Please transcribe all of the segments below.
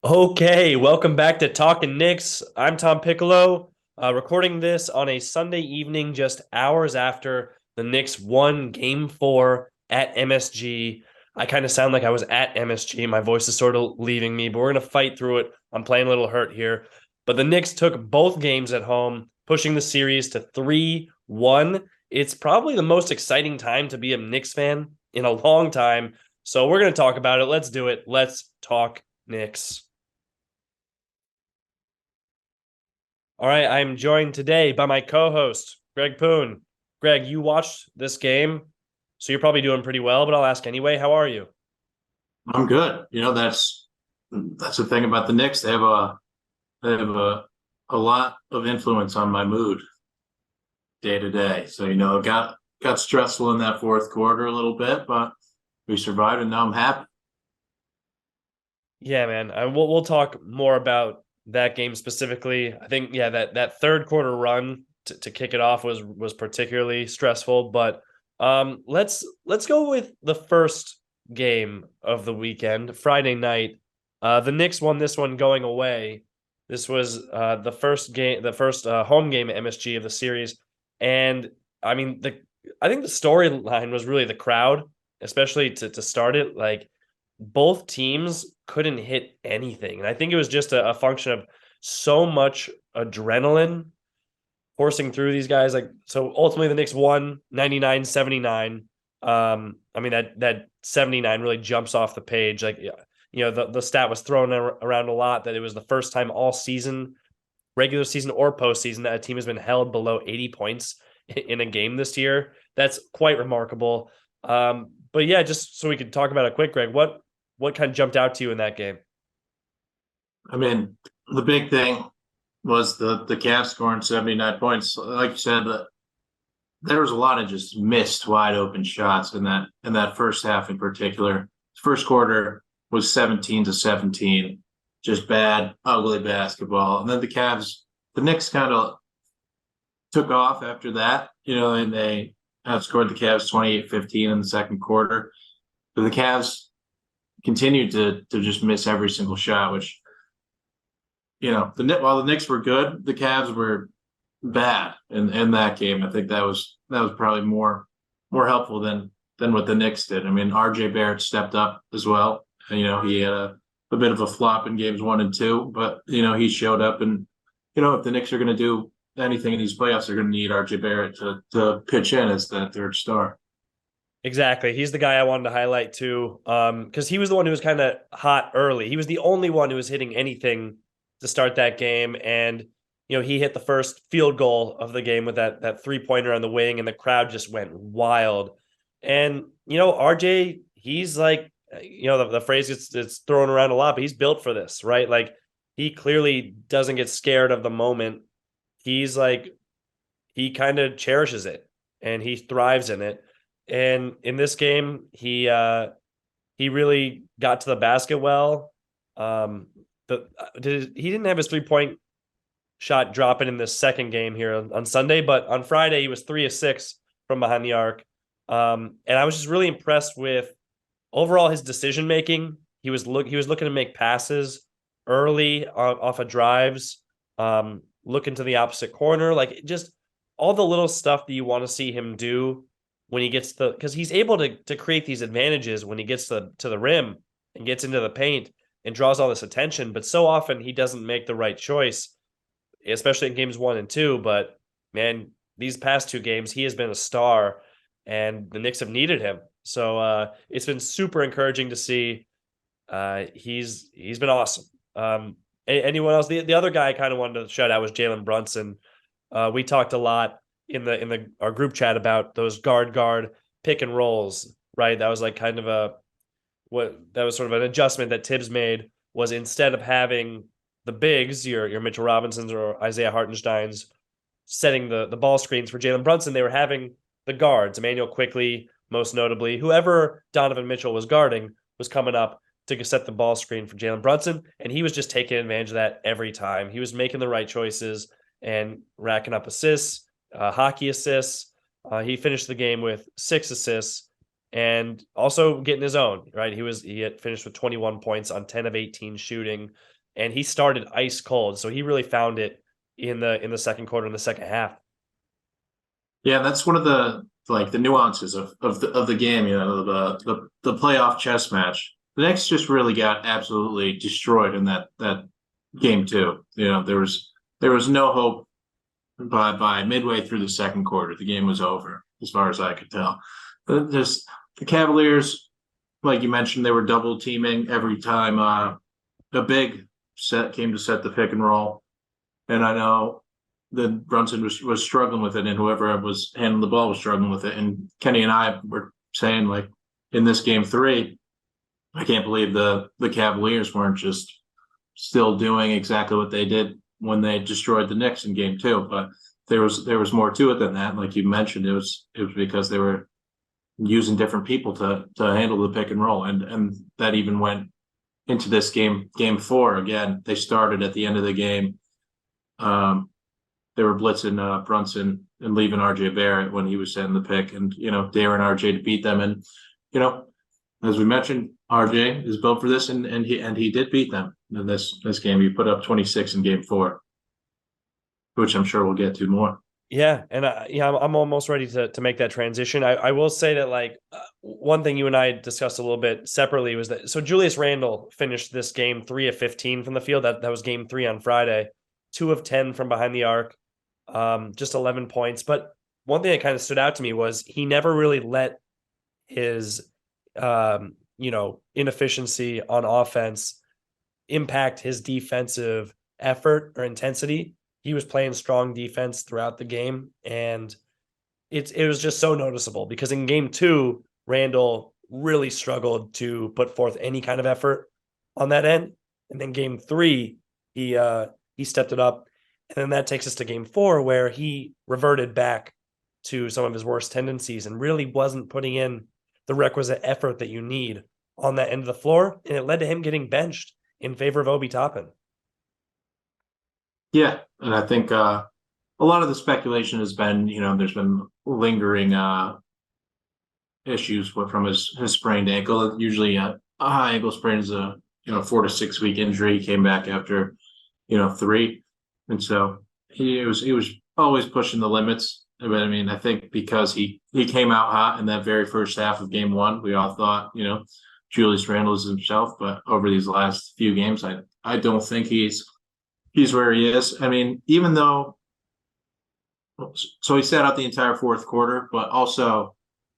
Okay, welcome back to Talkin' Knicks. I'm Tom Piccolo, recording this on a Sunday evening, just hours after the Knicks won Game 4 at MSG. I kind of sound like I was at MSG. My voice is sort of leaving me, but we're going to fight through it. I'm playing a little hurt here. But the Knicks took both games at home, pushing the series to 3-1. It's probably the most exciting time to be a Knicks fan in a long time. So we're going to talk about it. Let's do it. Let's talk Knicks. All right, I'm joined today by my co-host, Greg Poon. Greg, you watched this game, so you're probably doing pretty well, but I'll ask anyway. How are you? I'm good. That's the thing about the Knicks. They have a lot of influence on my mood day to day. So it got stressful in that fourth quarter a little bit, but we survived, and now I'm happy. Yeah, man. We'll talk more about that game specifically. I think that third quarter run to kick it off was particularly stressful, but let's go with the first game of the weekend, Friday night. The Knicks won this one going away. This was the first game, the first home game at MSG of the series, and I mean I think the storyline was really the crowd, especially to start it. Like both teams couldn't hit anything. And I think it was just a function of so much adrenaline coursing through these guys. Like, so ultimately the Knicks won 99-79. I mean, that 79 really jumps off the page. Like, the stat was thrown around a lot that it was the first time all season, regular season or postseason, that a team has been held below 80 points in a game this year. That's quite remarkable. But yeah, just so we could talk about it quick, Greg, what kind of jumped out to you in that game? I mean, the big thing was the Cavs scoring 79 points. Like you said, there was a lot of just missed wide open shots in that first half in particular. First quarter was 17-17, just bad, ugly basketball. And then the Knicks kind of took off after that, and they outscored the Cavs 28-15 in the second quarter. But the Cavs continued to just miss every single shot, which, while the Knicks were good, the Cavs were bad in that game. I think that was probably more helpful than what the Knicks did. I mean, RJ Barrett stepped up as well. He had a bit of a flop in games 1 and 2, but he showed up, and if the Knicks are going to do anything in these playoffs, they're going to need RJ Barrett to pitch in as that third star. Exactly. He's the guy I wanted to highlight too. Because he was the one who was kind of hot early. He was the only one who was hitting anything to start that game. And, he hit the first field goal of the game with that three-pointer on the wing, and the crowd just went wild. And, RJ, he's like, the phrase gets thrown around a lot, but he's built for this, right? Like he clearly doesn't get scared of the moment. He's like, he kind of cherishes it and he thrives in it. And in this game, he really got to the basket well. He didn't have his 3-point shot dropping in this second game here on Sunday, but on Friday he was 3 of 6 from behind the arc. And I was just really impressed with overall his decision making. He was looking to make passes early off of drives, looking to the opposite corner, like just all the little stuff that you want to see him do when he gets because he's able to create these advantages when he gets to the rim and gets into the paint and draws all this attention. But so often he doesn't make the right choice, especially in games 1 and 2. But man, these past two games, he has been a star, and the Knicks have needed him. So it's been super encouraging to see. He's been awesome. Anyone else? The other guy I kind of wanted to shout out was Jalen Brunson. We talked a lot in the our group chat about those guard pick and rolls, right? That was like kind of that was sort of an adjustment that Thibs made, was instead of having the bigs, your Mitchell Robinsons or Isaiah Hartensteins setting the ball screens for Jalen Brunson, they were having the guards, Emmanuel Quickly, most notably, whoever Donovan Mitchell was guarding was coming up to set the ball screen for Jalen Brunson, and he was just taking advantage of that every time. He was making the right choices and racking up assists, hockey assists. He finished the game with 6 assists. and also getting his own, right? He had finished with 21 points on 10 of 18 shooting, and he started ice cold. So he really found it in the second quarter, in the second half. Yeah, that's one of the nuances of the game, the playoff chess match. The Knicks just really got absolutely destroyed in that game too. There was no hope by midway through the second quarter. The game was over, as far as I could tell. Just the Cavaliers, like you mentioned, they were double teaming every time a big set came to set the pick and roll. And I know that Brunson was struggling with it, and whoever was handling the ball was struggling with it. And Kenny and I were saying, like, in this game three, I can't believe the Cavaliers weren't just still doing exactly what they did when they destroyed the Knicks in game two. But there was more to it than that. Like you mentioned, it was because they were using different people to handle the pick and roll, and that even went into this game four. Again, they started at the end of the game. They were blitzing Brunson and leaving RJ Barrett when he was setting the pick, and daring RJ to beat them. And as we mentioned, RJ is built for this, and he did beat them in this game. He put up 26 in game four, which I'm sure we'll get to more. Yeah, and I'm almost ready to make that transition. I will say that, like, one thing you and I discussed a little bit separately was that, so Julius Randle finished this game 3 of 15 from the field. That was game 3 on Friday, 2 of 10 from behind the arc, just 11 points. But one thing that kind of stood out to me was he never really let his inefficiency on offense impact his defensive effort or intensity. He was playing strong defense throughout the game, and it was just so noticeable because in game 2, Randall really struggled to put forth any kind of effort on that end. And then game 3, he stepped it up. And then that takes us to game 4, where he reverted back to some of his worst tendencies and really wasn't putting in the requisite effort that you need on that end of the floor. And it led to him getting benched in favor of Obi Toppin. Yeah, and I think a lot of the speculation has been, there's been lingering issues from his sprained ankle. Usually, a high ankle sprain is a 4 to 6 week injury. He came back after 3, and so he was always pushing the limits. But I mean, I think because he came out hot in that very first half of game 1, we all thought Julius Randle is himself. But over these last few games, I don't think he's where he is. I mean, even though, so he sat out the entire fourth quarter, but also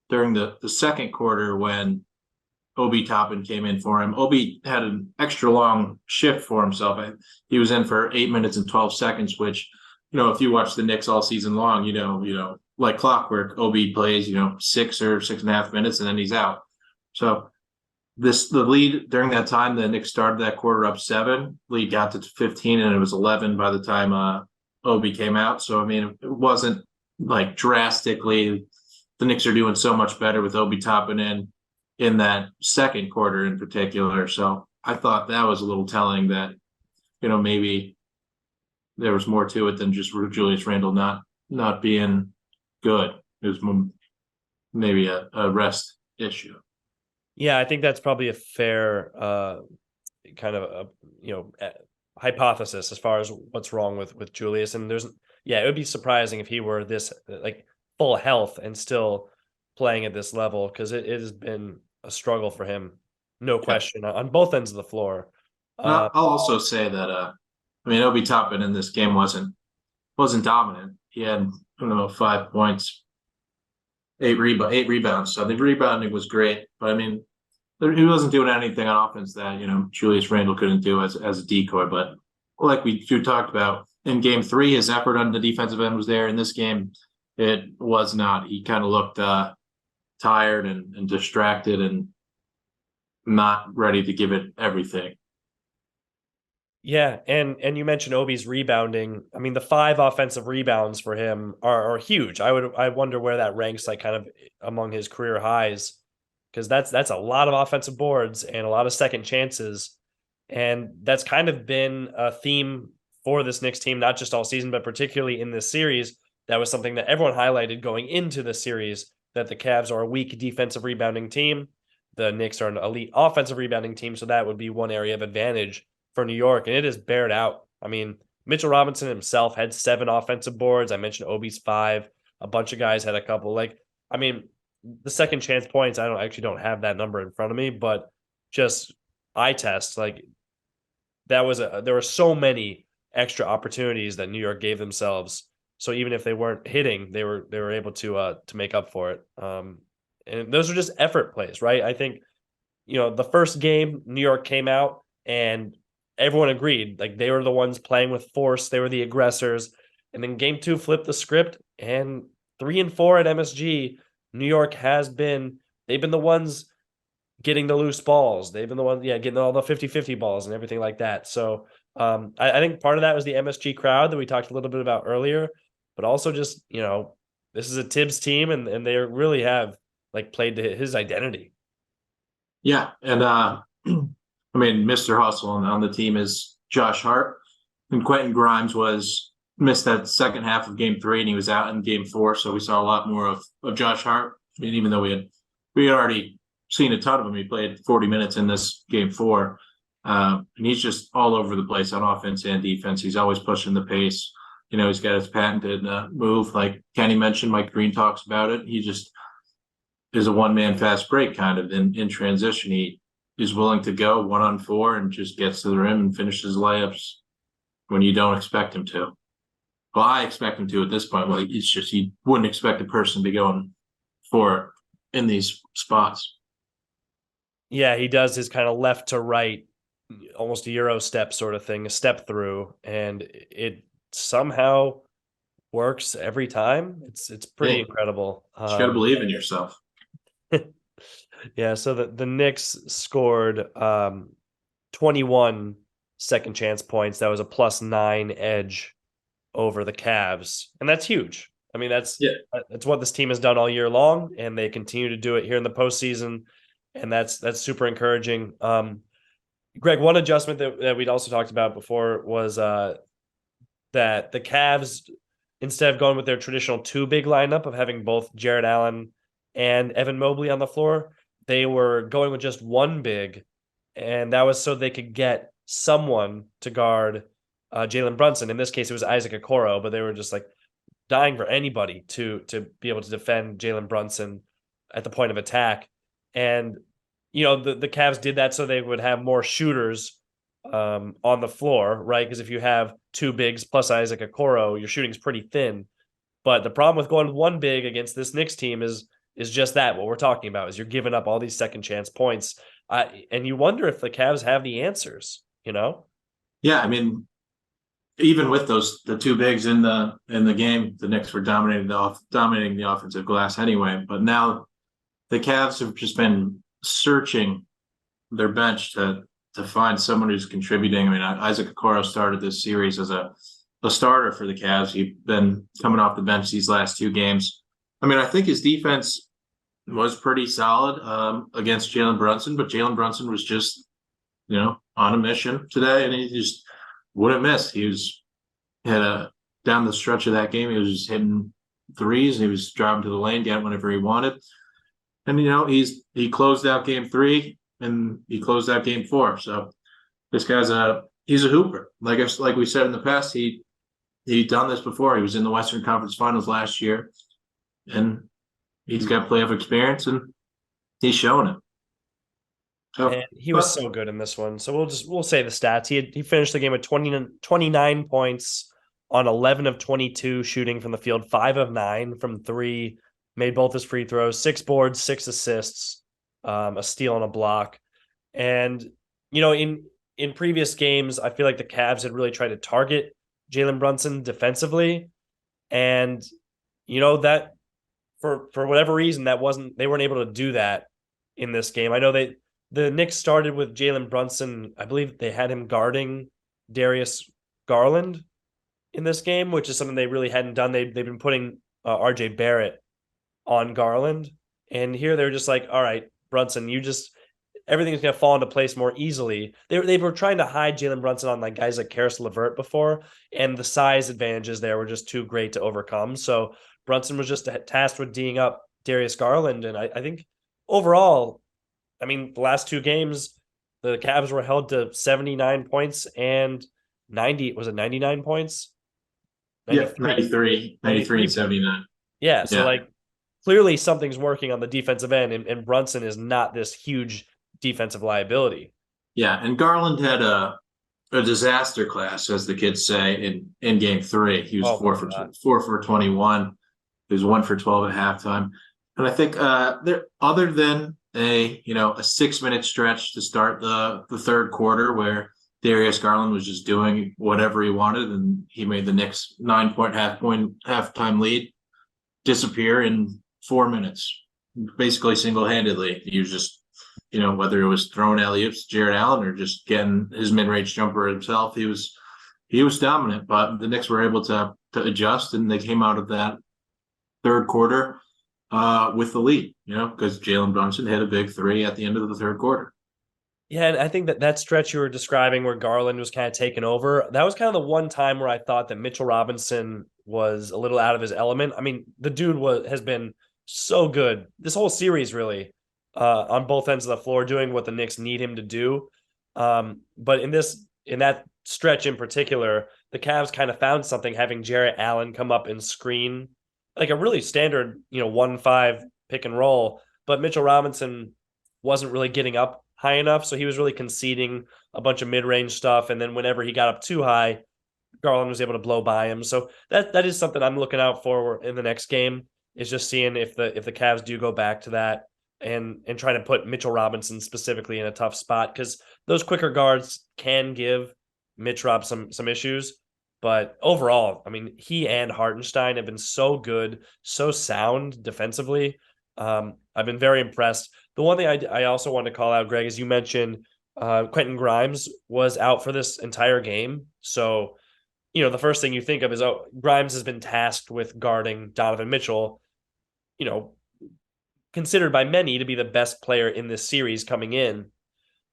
during the second quarter when Obi Toppin came in for him, Obi had an extra long shift for himself. He was in for 8 minutes and 12 seconds, which, if you watch the Knicks all season long, like clockwork, Obi plays, 6 or 6.5 minutes and then he's out. So the lead during that time, the Knicks started that quarter up 7, lead got to 15, and it was 11 by the time Obi came out. So I mean, it wasn't like drastically. The Knicks are doing so much better with Obi Toppin in that second quarter in particular. So I thought that was a little telling that maybe there was more to it than just Julius Randle not being good. It was maybe a rest issue. Yeah, I think that's probably a fair kind of hypothesis as far as what's wrong with Julius. And it would be surprising if he were this like full health and still playing at this level, because it has been a struggle for him, no question, on both ends of the floor. I'll also say that Obi Toppin in this game wasn't dominant. He had 5 points, 8 rebounds. So the rebounding was great, but I mean, he wasn't doing anything on offense that Julius Randle couldn't do as a decoy. But like you talked about in game 3, his effort on the defensive end was there. In this game, it was not. He kind of looked tired and distracted and not ready to give it everything. Yeah, and you mentioned Obi's rebounding. I mean, the 5 offensive rebounds for him are huge. I wonder where that ranks, like, kind of among his career highs, because that's a lot of offensive boards and a lot of second chances, and that's kind of been a theme for this Knicks team, not just all season, but particularly in this series. That was something that everyone highlighted going into the series, that the Cavs are a weak defensive rebounding team. The Knicks are an elite offensive rebounding team, so that would be one area of advantage for New York, and it is bared out. I mean, Mitchell Robinson himself had 7 offensive boards. I mentioned Obi's 5. A bunch of guys had a couple. Like, I mean, the second chance points, I don't have that number in front of me, but just eye test, like there were so many extra opportunities that New York gave themselves. So even if they weren't hitting, they were able to make up for it. And those are just effort plays, right? I think the first game New York came out and everyone agreed like they were the ones playing with force, they were the aggressors. And then game 2 flipped the script, and 3 and 4 at MSG, New York they've been the ones getting the loose balls. They've been the ones, getting all the 50-50 balls and everything like that. So I think part of that was the MSG crowd that we talked a little bit about earlier, but also just, this is a Thibs team and they really have like played to his identity. Yeah. And I mean, Mr. Hustle on the team is Josh Hart, and Quentin Grimes missed that second half of game 3 and he was out in game 4. So we saw a lot more of Josh Hart. I mean, even though we had already seen a ton of him, he played 40 minutes in this game 4. And he's just all over the place on offense and defense. He's always pushing the pace. He's got his patented move, like Kenny mentioned. Mike Green talks about it. He just is a one-man fast break kind of in transition. He is willing to go 1-on-4 and just gets to the rim and finishes layups when you don't expect him to. Well, I expect him to at this point. Like, it's just you wouldn't expect a person to be going for it in these spots. Yeah, he does his kind of left to right, almost a Euro step sort of thing, a step through, and it somehow works every time. It's pretty incredible. You got to believe in yourself. Yeah, so the Knicks scored 21 second chance points. That was a +9 edge over the Cavs, and that's huge. I mean, that's what this team has done all year long, and they continue to do it here in the postseason, and that's super encouraging. Greg, one adjustment that we'd also talked about before was that the Cavs, instead of going with their traditional 2 big lineup of having both Jared Allen and Evan Mobley on the floor, they were going with just 1 big, and that was so they could get someone to guard Jalen Brunson. In this case, it was Isaac Okoro, but they were just like dying for anybody to be able to defend Jalen Brunson at the point of attack. And the Cavs did that so they would have more shooters on the floor, right? Because if you have 2 bigs plus Isaac Okoro, your shooting's pretty thin. But the problem with going 1 big against this Knicks team is just that. What we're talking about is you're giving up all these second chance points, and you wonder if the Cavs have the answers. Yeah, I mean, even with the 2 bigs in the game, the Knicks were dominating the offensive glass anyway. But now the Cavs have just been searching their bench to find someone who's contributing. I mean, Isaac Okoro started this series as a starter for the Cavs. He's been coming off the bench these last 2 games. I mean, I think his defense was pretty solid against Jalen Brunson, but Jalen Brunson was just, on a mission today, and he just wouldn't miss. He had down the stretch of that game, he was just hitting threes, and he was driving to the lane, getting whenever he wanted. And he closed out game 3, and he closed out game 4. So this guy's he's a hooper. Like we said in the past, he'd done this before. He was in the Western Conference Finals last year, and he's got playoff experience, and he's showing it. So, and he was so good in this one. So we'll say the stats. He finished the game with 29 points on 11 of 22 shooting from the field, 5 of 9 from 3, made both his free throws, 6 boards, 6 assists, a steal and a block. And in previous games, I feel like the Cavs had really tried to target Jalen Brunson defensively, and that for whatever reason they weren't able to do that in this game. I know the Knicks started with Jalen Brunson. I believe they had him guarding Darius Garland in this game, which is something they really hadn't done. They've been putting RJ Barrett on Garland, and here they're just like, all right, Brunson, everything's going to fall into place more easily. They were trying to hide Jalen Brunson on like guys like Karis LeVert before, and the size advantages there were just too great to overcome. So Brunson was just tasked with D'ing up Darius Garland. And I think overall, I mean, the last two games, the Cavs were held to 79 points and 90, was it 99 points? Yeah, 93, 93 and 93 points. 79. Yeah. So, Yeah. like, clearly something's working on the defensive end, and Brunson is not this huge defensive liability. Yeah. And Garland had a disaster class, as the kids say, in game three. He was Oh my God. 4 for 21. He was 1 for 12 at halftime. And I think there, other than a 6 minute stretch to start the third quarter where Darius Garland was just doing whatever he wanted, and he made the Knicks 9 point halftime lead disappear in 4 minutes, basically single handedly. He was just, whether it was throwing alley-oops to Jared Allen or just getting his mid-range jumper himself, he was dominant. But the Knicks were able to adjust, and they came out of that third quarter with the lead, because Jalen Brunson hit a big three at the end of the third quarter. Yeah, and I think that stretch you were describing where Garland was kind of taken over, that was kind of the one time where I thought that Mitchell Robinson was a little out of his element. I mean, the dude has been so good this whole series, really, on both ends of the floor, doing what the Knicks need him to do. But in that stretch in particular, the Cavs kind of found something having Jarrett Allen come up and screen like a really standard, 1-5 pick and roll. But Mitchell Robinson wasn't really getting up high enough, so he was really conceding a bunch of mid-range stuff. And then whenever he got up too high, Garland was able to blow by him. So that is something I'm looking out for in the next game. Is just seeing if the Cavs do go back to that and try to put Mitchell Robinson specifically in a tough spot, because those quicker guards can give Mitch Rob some issues. But overall, I mean, he and Hartenstein have been so good, so sound defensively. I've been very impressed. The one thing I also want to call out, Greg, is you mentioned Quentin Grimes was out for this entire game. So, the first thing you think of is, oh, Grimes has been tasked with guarding Donovan Mitchell, you know, considered by many to be the best player in this series coming in.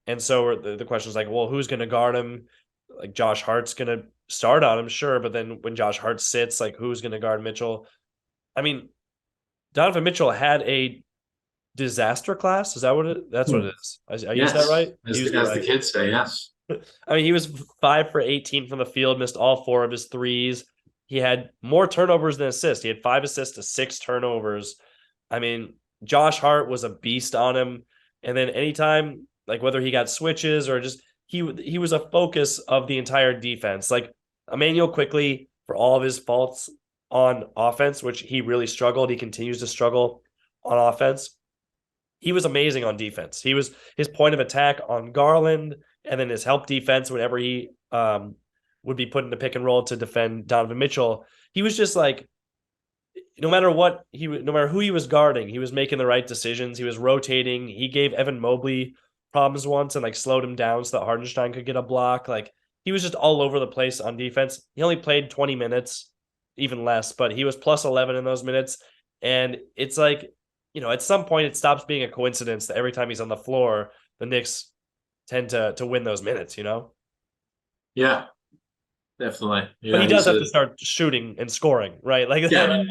And so the question is like, well, who's going to guard him? Like Josh Hart's going to start on him, sure. But then when Josh Hart sits, like who's going to guard Mitchell? I mean, Donovan Mitchell had a disaster class. Is that what that's what it is? I used that Yes, right? as the kids say, yes. I mean, he was 5 for 18 from the field, missed all 4 of his threes. He had more turnovers than assists. He had 5 assists to 6 turnovers. I mean, Josh Hart was a beast on him. And then anytime, like whether he got switches or just he was a focus of the entire defense. Like Emmanuel Quickly, for all of his faults on offense, which he really struggled, he continues to struggle on offense. He was amazing on defense. He was his point of attack on Garland, and then his help defense whenever he would be put in the pick and roll to defend Donovan Mitchell. He was just like, no matter who he was guarding, he was making the right decisions. He was rotating. He gave Evan Mobley problems once and like slowed him down so that Hardenstein could get a block. Like he was just all over the place on defense. He only played 20 minutes, even less, but he was plus 11 in those minutes. And it's like, at some point it stops being a coincidence that every time he's on the floor, the Knicks tend to win those minutes, Yeah, definitely. But Yeah, he does have to start shooting and scoring, right? Like, yeah,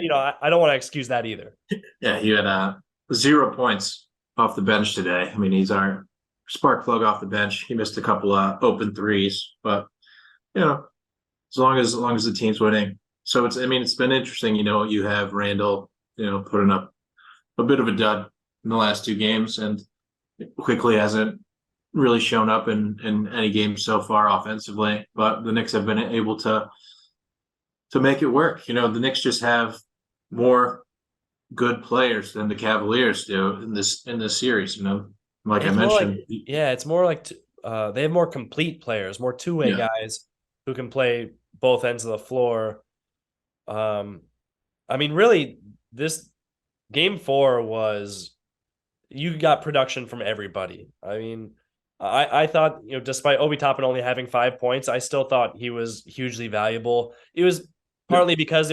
I don't want to excuse that either. yeah. He had 0 points off the bench today. I mean, he's our spark plug off the bench. He missed a couple of open threes, but as long as the team's winning. So it's been interesting. You have Randle, putting up a bit of a dud in the last 2 games, and quickly hasn't really shown up in any game so far offensively. But the Knicks have been able to make it work. The Knicks just have more good players than the Cavaliers do in this series. Like I It's more like, mentioned. yeah, it's more like they have more complete players, more two-way Yeah. guys who can play both ends of the floor. I mean, really, this game 4 was, you got production from everybody. I mean, I thought, despite Obi Toppin only having 5 points, I still thought he was hugely valuable. It was partly because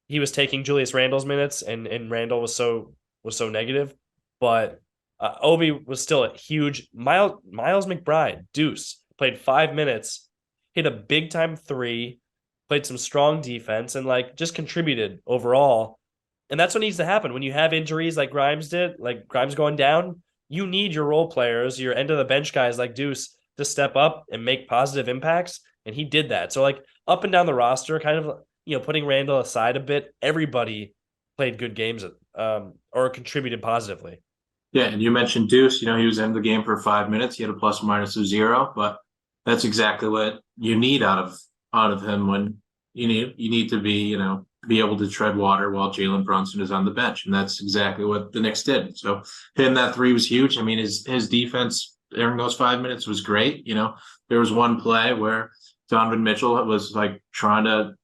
he was taking Julius Randle's minutes, and Randle was so negative, but Obi was still a huge. Miles McBride, Deuce, played 5 minutes, hit a big time 3, played some strong defense, and like just contributed overall. And that's what needs to happen when you have injuries like Grimes did, like Grimes going down. You need your role players, your end of the bench guys like Deuce to step up and make positive impacts. And he did that. So, like, up and down the roster, kind of, putting Randle aside a bit, everybody played good games or contributed positively. Yeah, and you mentioned Deuce. He was in the game for 5 minutes. He had a plus or minus of 0, but that's exactly what you need out of him when you need to be able to tread water while Jalen Brunson is on the bench, and that's exactly what the Knicks did. So hitting that three was huge. I mean, his defense during those 5 minutes was great. There was one play where Donovan Mitchell was like trying to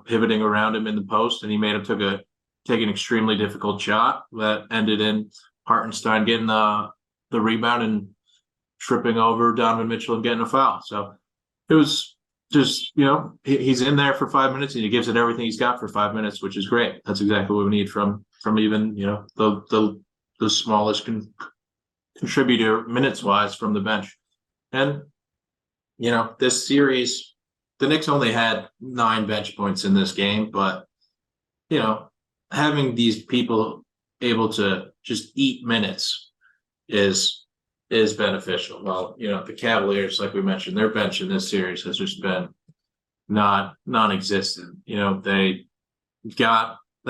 pivoting around him in the post, and he made him take an extremely difficult shot that ended in Hartenstein getting the rebound and tripping over Donovan Mitchell and getting a foul. So it was just, he's in there for 5 minutes and he gives it everything he's got for 5 minutes, which is great. That's exactly what we need from even, the smallest contributor minutes wise from the bench. And, this series, the Knicks only had 9 bench points in this game, but, having these people able to just eat minutes is beneficial. Well, the Cavaliers, like we mentioned, their bench in this series has just been not non-existent. They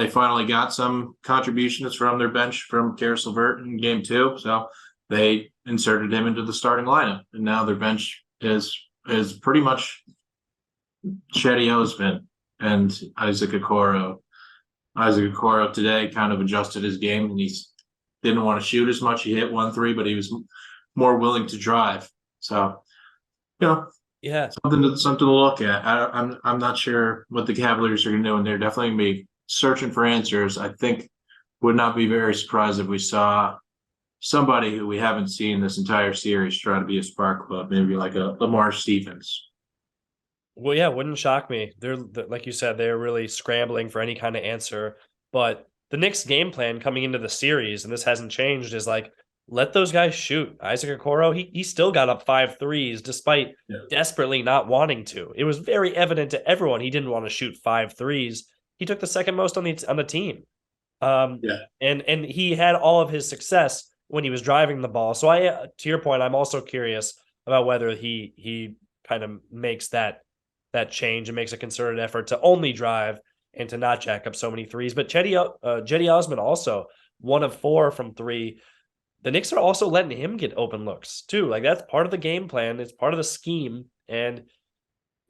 finally got some contributions from their bench from Karis LeVert in game 2, so they inserted him into the starting lineup, and now their bench is pretty much Chetty Osman and Isaac Okoro. Isaac Okoro today kind of adjusted his game, and he didn't want to shoot as much. He hit 1 3, but he was more willing to drive. So, Yeah. something to look at. I'm not sure what the Cavaliers are going to do, and they're definitely going to be searching for answers. I think would not be very surprised if we saw somebody who we haven't seen this entire series try to be a spark plug, maybe like a Lamar Stevens. Well, yeah, wouldn't shock me. They're like you said, they're really scrambling for any kind of answer. But the Knicks' game plan coming into the series, and this hasn't changed, is like let those guys shoot. Isaac Okoro, he still got up 5 threes despite desperately not wanting to. It was very evident to everyone he didn't want to shoot 5 threes. He took the second most on the team. And he had all of his success when he was driving the ball. So to your point, I'm also curious about whether he kind of makes that change and makes a concerted effort to only drive and to not jack up so many threes. But Cedi Osman also 1 of 4 from 3. The Knicks are also letting him get open looks too. Like that's part of the game plan. It's part of the scheme. And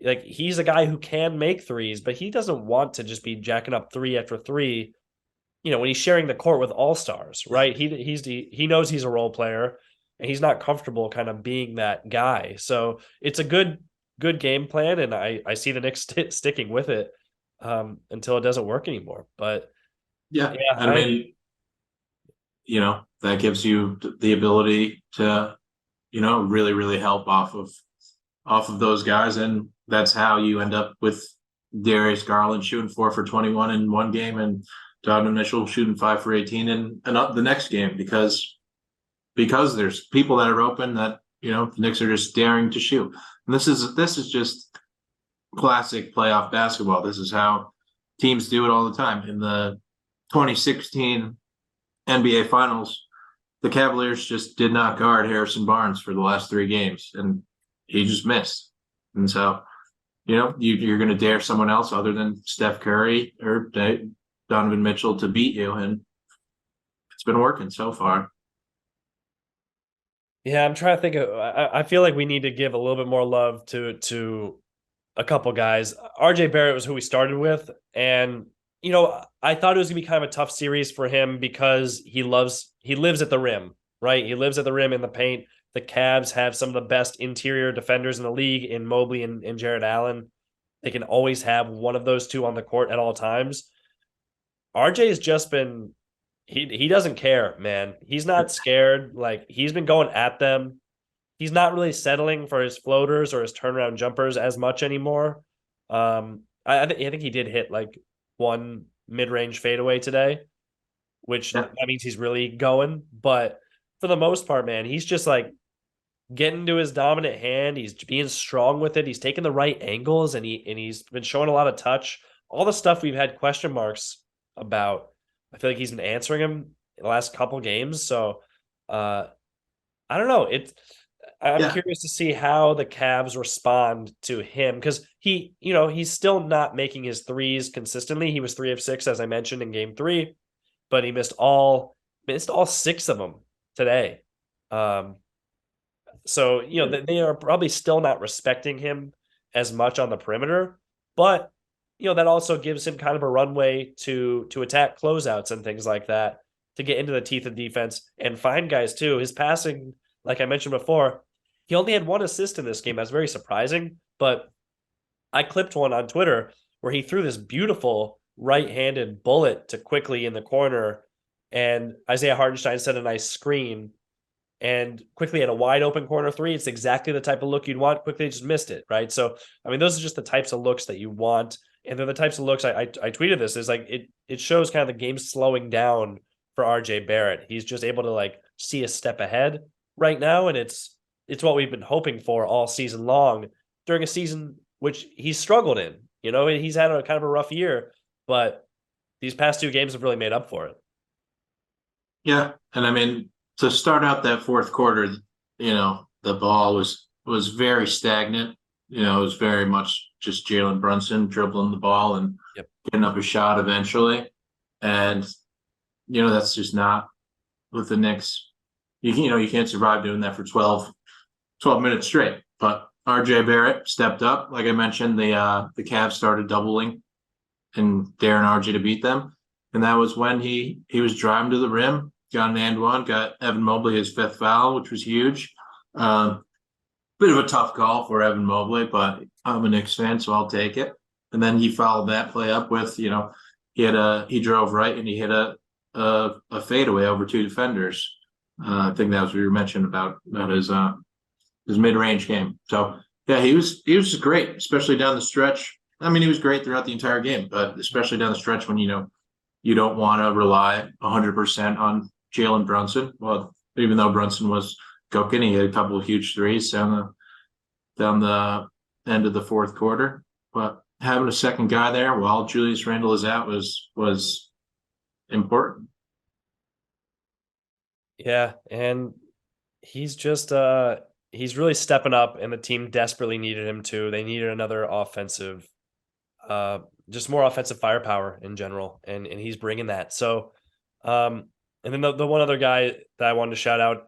like he's a guy who can make threes, but he doesn't want to just be jacking up 3 after 3. When he's sharing the court with all-stars, right? He knows he's a role player and he's not comfortable kind of being that guy. So it's a good game plan, and I see the Knicks sticking with it until it doesn't work anymore. But yeah, I mean, that gives you the ability to, really, really help off of those guys, and that's how you end up with Darius Garland shooting 4 for 21 in one game, and Donovan Mitchell shooting 5 for 18 in the next game, because there's people that are open that the Knicks are just daring to shoot. And this is just classic playoff basketball. This is how teams do it all the time. In the 2016 NBA Finals, the Cavaliers just did not guard Harrison Barnes for the last 3 games, and he just missed. And so, you're going to dare someone else other than Steph Curry or Donovan Mitchell to beat you, and it's been working so far. Yeah, I'm trying to think of. I feel like we need to give a little bit more love to a couple guys. RJ Barrett was who we started with, and I thought it was gonna be kind of a tough series for him because he lives at the rim, right? He lives at the rim in the paint. The Cavs have some of the best interior defenders in the league in Mobley and Jared Allen. They can always have one of those two on the court at all times. RJ has just been he doesn't care, man. He's not scared. Like he's been going at them. He's not really settling for his floaters or his turnaround jumpers as much anymore. I think he did hit like one mid-range fadeaway today, which that means he's really going. But for the most part, man, he's just like getting to his dominant hand. He's being strong with it. He's taking the right angles, and he's been showing a lot of touch. All the stuff we've had question marks about I feel like he's been answering him in the last couple games. So uh, I don't know. I'm Yeah, curious to see how the Cavs respond to him because he's still not making his threes consistently. He was 3 of 6, as I mentioned in game 3, but he missed all 6 of them today. Um, so they are probably still not respecting him as much on the perimeter, but that also gives him kind of a runway to attack closeouts and things like that to get into the teeth of defense and find guys too. His passing, like I mentioned before, he only had 1 assist in this game. That's very surprising, but I clipped one on Twitter where he threw this beautiful right-handed bullet to quickly in the corner, and Isaiah Hartenstein set a nice screen and quickly had a wide open corner 3. It's exactly the type of look you'd want. Quickly just missed it, right? So, I mean, those are just the types of looks that you want. And they're the types of looks I tweeted this is like it shows kind of the game slowing down for RJ Barrett. He's just able to like see a step ahead right now. And it's what we've been hoping for all season long during a season which he's struggled in. He's had a kind of a rough year, but these past 2 games have really made up for it. yeah, and I mean to start out that fourth quarter, the ball was very stagnant. It was very much just Jalen Brunson dribbling the ball and Yep. getting up a shot eventually, and that's just not with the Knicks. You can't survive doing that for 12 minutes straight. But RJ Barrett stepped up. Like I mentioned, the Cavs started doubling and daring RJ to beat them. And that was when he was driving to the rim, got an and one, got Evan Mobley his 5th foul, which was huge. Bit of a tough call for Evan Mobley, but I'm a Knicks fan, so I'll take it. And then he followed that play up with, he drove right and he hit a fadeaway over 2 defenders. I think that was what you mentioned about his mid range game. So yeah, he was just great, especially down the stretch. I mean, he was great throughout the entire game, but especially down the stretch when you don't want to rely 100% on Jalen Brunson. Well, even though Brunson was cooking, he had a couple of huge threes down the end of the fourth quarter. But having a second guy there while Julius Randle is out was important. Yeah, and he's really stepping up, and the team desperately needed him to. They needed another offensive, just more offensive firepower in general, and he's bringing that. So, and then the one other guy that I wanted to shout out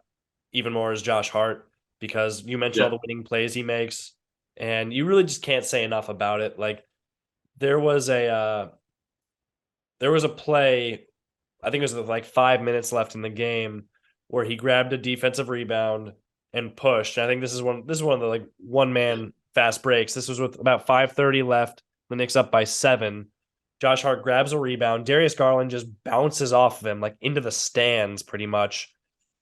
even more is Josh Hart, because you mentioned all Yeah, the winning plays he makes, and you really just can't say enough about it. Like there was a there was a play, I think it was with like 5 minutes left in the game, where he grabbed a defensive rebound and pushed. And I think this is one of the like one man fast breaks. This was with about 5:30 left. The Knicks up by 7. Josh Hart grabs a rebound. Darius Garland just bounces off of him like into the stands pretty much.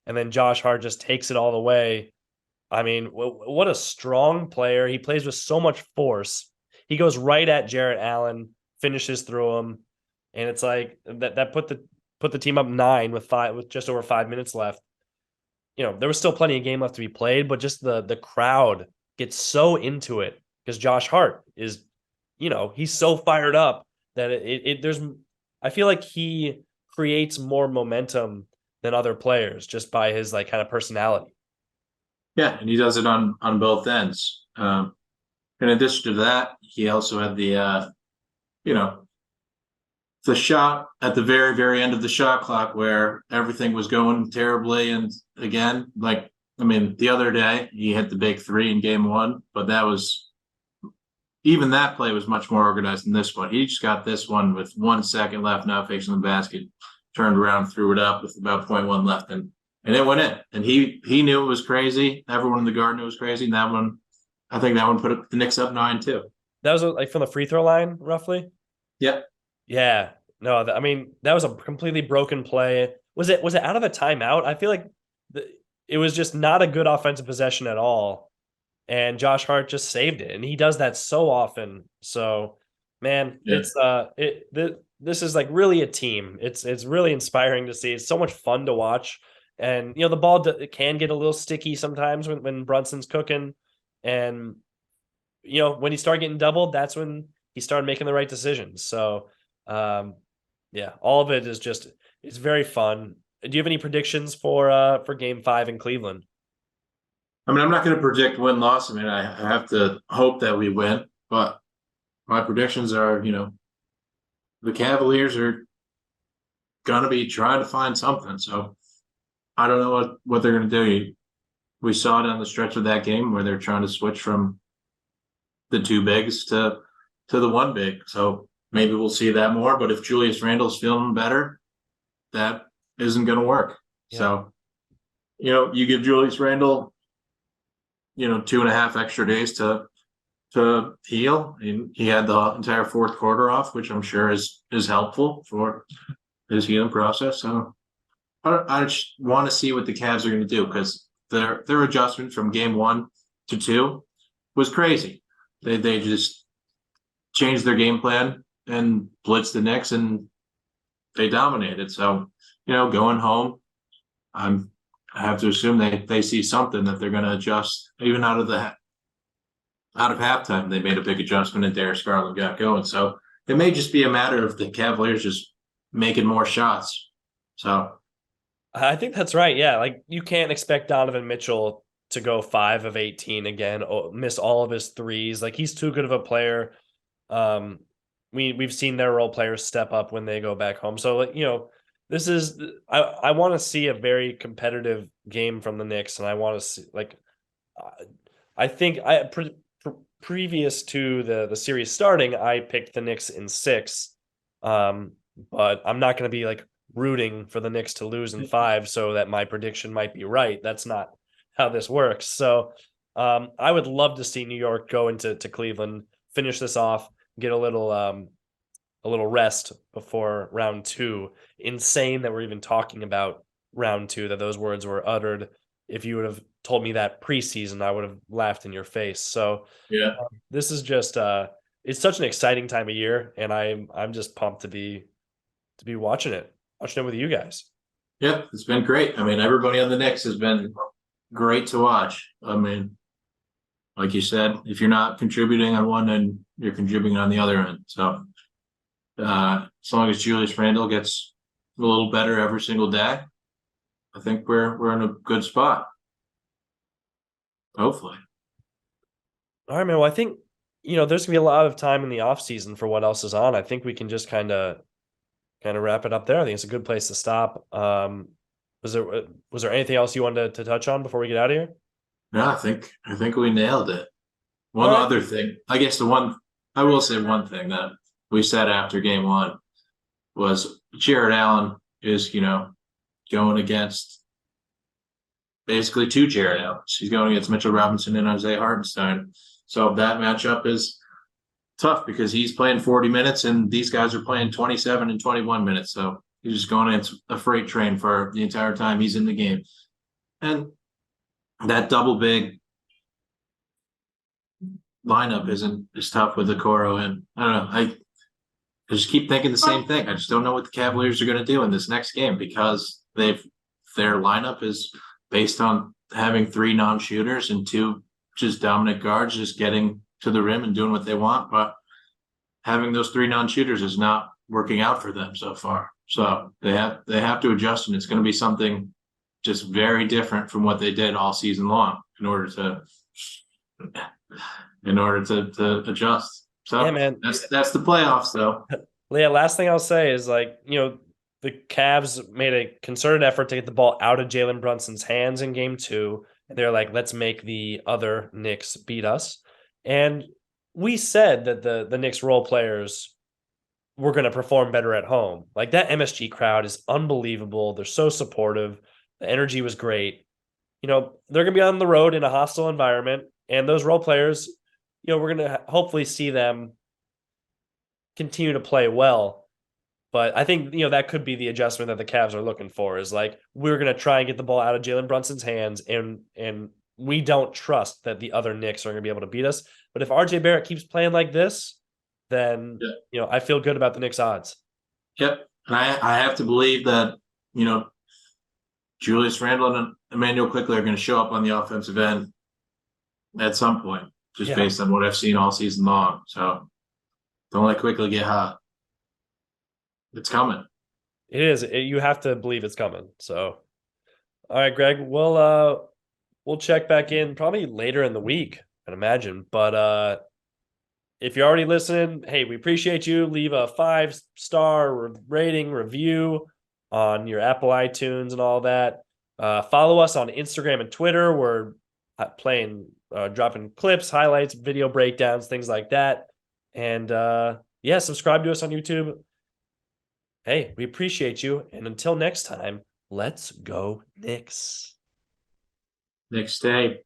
And then Josh Hart just takes it all the way. I mean, what a strong player. He plays with so much force. He goes right at Jarrett Allen, finishes through him, and it's like that put the team up 9 with just over 5 minutes left. There was still plenty of game left to be played, but just the crowd gets so into it because Josh Hart is, he's so fired up that there's I feel like he creates more momentum than other players just by his like kind of personality. yeah, and he does it on both ends. In addition to that, he also had you know, the shot at the very, very end of the shot clock where everything was going terribly. And again, like, I mean, the other day he hit the big 3 in game 1, but even that play was much more organized than this one. He just got this one with 1 second left, now facing the basket, turned around, threw it up with about 0.1 left, and it went in. And he knew it was crazy. Everyone in the Garden knew it was crazy. And I think that one put the Knicks up 9 too. That was like from the free throw line, roughly. Yeah. Yeah. No, I mean, that was a completely broken play. Was it out of a timeout? I feel like it was just not a good offensive possession at all. And Josh Hart just saved it. And he does that so often. So, man, Yeah. this is like really a team. It's really inspiring to see. It's so much fun to watch. And the ball it can get a little sticky sometimes when Brunson's cooking. And when he started getting doubled, that's when he started making the right decisions. So, um, Yeah, all of it is just it's very fun. Do you have any predictions for Game 5 in Cleveland? I mean, I'm not going to predict win loss. I mean, I have to hope that we win, but my predictions are, the Cavaliers are going to be trying to find something. So I don't know what they're going to do. We saw it on the stretch of that game where they're trying to switch from the two bigs to the one big. So maybe we'll see that more. But if Julius Randle's feeling better, that isn't going to work. Yeah. So, you give Julius Randle, 2.5 extra days to heal. He had the entire fourth quarter off, which I'm sure is helpful for his healing process. So I just want to see what the Cavs are going to do, because their adjustment from game 1 to 2 was crazy. They just changed their game plan and blitzed the Knicks, and they dominated. So, going home, I have to assume they see something that they're going to adjust. Even out of halftime, they made a big adjustment, and Darius Garland got going. So it may just be a matter of the Cavaliers just making more shots. So I think that's right. Yeah, like you can't expect Donovan Mitchell to go 5 of 18 again, miss all of his threes. Like he's too good of a player. Um, we've seen their role players step up when they go back home. So like, this is I want to see a very competitive game from the Knicks, and I want to see like I think previous to the series starting, I picked the Knicks in 6. But I'm not going to be like rooting for the Knicks to lose in 5 so that my prediction might be right. That's not how this works. So I would love to see New York go into Cleveland, finish this off, get a little rest before round 2. Insane that we're even talking about round 2, that those words were uttered. If you would have told me that preseason, I would have laughed in your face. So yeah, this is just it's such an exciting time of year, and I'm just pumped to be watching it with you guys. yeah, it's been great. I mean, everybody on the Knicks has been great to watch. I mean, like you said, if you're not contributing on one end, you're contributing on the other end. So as long as Julius Randle gets a little better every single day, I think we're in a good spot. Hopefully. All right, man. Well, I think there's gonna be a lot of time in the off season for what else is on. I think we can just kind of wrap it up there. I think it's a good place to stop. Was there anything else you wanted to touch on before we get out of here? No, I think we nailed it. All One right. other thing, I guess I will say one thing that we said after game 1 was Jared Allen is, going against basically 2 Jared Allens. He's going against Mitchell Robinson and Isaiah Hartenstein. So that matchup is tough because he's playing 40 minutes and these guys are playing 27 and 21 minutes. So he's just going into a freight train for the entire time he's in the game. And that double big lineup is tough with Okoro. And I don't know. I just keep thinking the same thing. I just don't know what the Cavaliers are going to do in this next game, because their lineup is based on having 3 non-shooters and 2 just dominant guards just getting to the rim and doing what they want. But having those 3 non-shooters is not working out for them so far. So they have to adjust, and it's going to be something just very different from what they did all season long in order to adjust. So Yeah, man. that's the playoffs, though. Yeah, last thing I'll say is like, the Cavs made a concerted effort to get the ball out of Jalen Brunson's hands in game 2. And they're like, let's make the other Knicks beat us. And we said that the Knicks role players were going to perform better at home. Like that MSG crowd is unbelievable. They're so supportive. The energy was great. They're going to be on the road in a hostile environment. And those role players, we're going to hopefully see them continue to play well. But I think, that could be the adjustment that the Cavs are looking for, is like, we're going to try and get the ball out of Jalen Brunson's hands. And we don't trust that the other Knicks are going to be able to beat us. But if RJ Barrett keeps playing like this, then, I feel good about the Knicks odds. Yep. And I have to believe that, Julius Randle and Emmanuel Quickley are going to show up on the offensive end at some point, just based on what I've seen all season long. So don't let Quickley get hot. It's coming. It is. You have to believe it's coming. So, all right, Greg, we'll check back in probably later in the week, I'd imagine. But if you're already listening, hey, we appreciate you. Leave a 5-star rating review on your Apple iTunes and all that. Follow us on Instagram and Twitter. We're dropping clips, highlights, video breakdowns, things like that. And yeah, subscribe to us on YouTube. Hey, we appreciate you. And until next time, let's go Knicks. Next day.